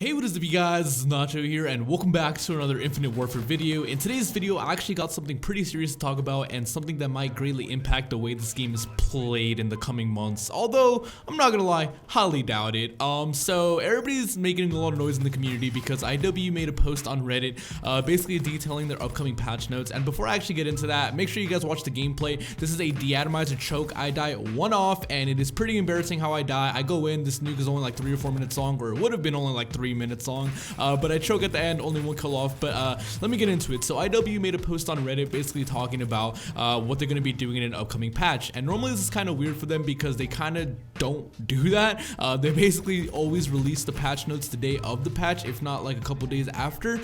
Hey, what is up you guys, this is Nacho here and welcome back to another Infinite Warfare video. In today's video I actually got something pretty serious to talk about and something that might greatly impact the way this game is played in the coming months, although I'm not gonna lie, highly doubt it. So everybody's making a lot of noise in the community because IW made a post on Reddit basically detailing their upcoming patch notes, and before I actually get into that, make sure you guys watch the gameplay. This is a deatomizer choke. I die one off and it is pretty embarrassing how I die. I go in, this nuke is only like 3 or 4 minutes long, or it would have been only like 3 minutes long, but I choke at the end, only 1 kill off. But let me get into it. So IW made a post on Reddit basically talking about what they're going to be doing in an upcoming patch, and normally this is kind of weird for them because they kind of don't do that. They basically always release the patch notes the day of the patch, if not like a couple days after.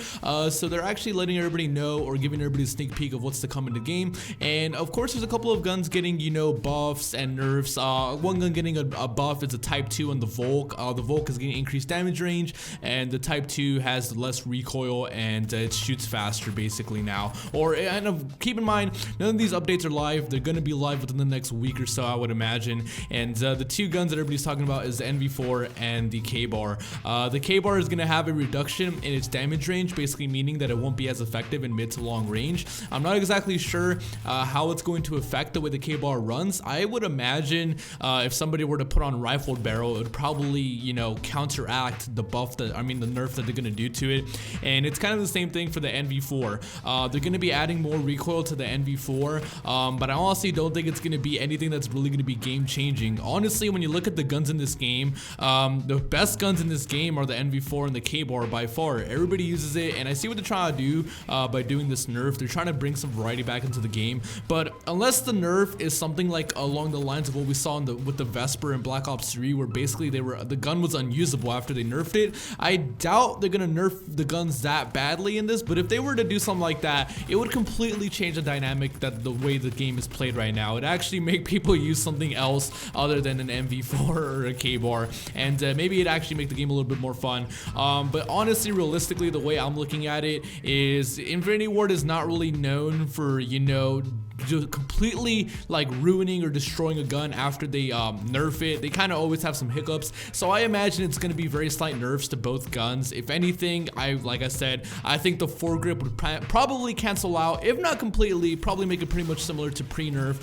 So they're actually letting everybody know, or giving everybody a sneak peek of what's to come in the game. And of course there's a couple of guns getting, you know, buffs and nerfs. One gun getting a buff is a type 2 on the Volk. The Volk is getting increased damage range, and the type 2 has less recoil and it shoots faster basically now. And keep in mind, none of these updates are live. They're going to be live within the next week or so, I would imagine. And the two guns that everybody's talking about is the NV4 and the KBAR. The KBAR is going to have a reduction in its damage range, basically meaning that it won't be as effective in mid to long range. I'm not exactly sure how it's going to affect the way the KBAR runs. I would imagine if somebody were to put on rifled barrel, it would probably, you know, counteract the buff that, the nerf that they're going to do to it. And it's kind of the same thing for the NV4. They're going to be adding more recoil to the NV4, but I honestly don't think it's going to be anything that's really going to be game changing. Honestly, when you look at the guns in this game, the best guns in this game are the NV4 and the KBAR by far. Everybody uses it, and I see what they're trying to do by doing this nerf. They're trying to bring some variety back into the game, but unless the nerf is something like along the lines of what we saw with the Vesper in Black Ops 3, where basically the gun was unusable after they nerfed it, I doubt they're gonna nerf the guns that badly in this. But if they were to do something like that, it would completely change the dynamic, that the way the game is played right now. It actually make people use something else other than an NV4 or a KBAR, and maybe it actually make the game a little bit more fun. But honestly, realistically, the way I'm looking at it is Infinity Ward is not really known for, you know, just completely like ruining or destroying a gun after they nerf it. They kind of always have some hiccups, so I imagine it's going to be very slight nerfs to both guns. If anything, like I said, I think the foregrip would probably cancel out, if not completely, probably make it pretty much similar to pre-nerf,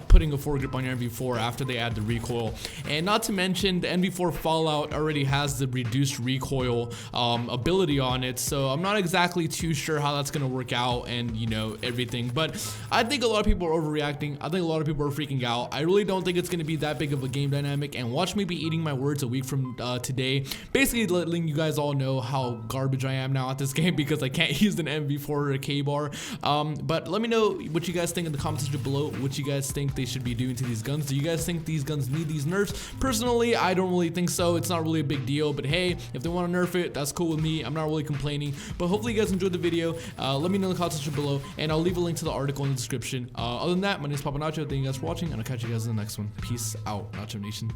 putting a foregrip on your NV4 after they add the recoil. And not to mention, the NV4 Fallout already has the reduced recoil ability on it, so I'm not exactly too sure how that's going to work out and, you know, everything. But I think a lot of people are overreacting. I think a lot of people are freaking out. I really don't think it's going to be that big of a game dynamic, and watch me be eating my words a week from today, basically letting you guys all know how garbage I am now at this game because I can't use an NV4 or a KBAR. But let me know what you guys think in the comment section below, what you guys think they should be doing to these guns. Do you guys think these guns need these nerfs? Personally, I don't really think so. It's not really a big deal, but hey, if they want to nerf it, that's cool with me. I'm not really complaining. But hopefully you guys enjoyed the video. Let me know in the comment section below, and I'll leave a link to the article in the description. Other than that, my name is Papa Nacho. Thank you guys for watching, and I'll catch you guys in the next one. Peace out, Nacho Nation.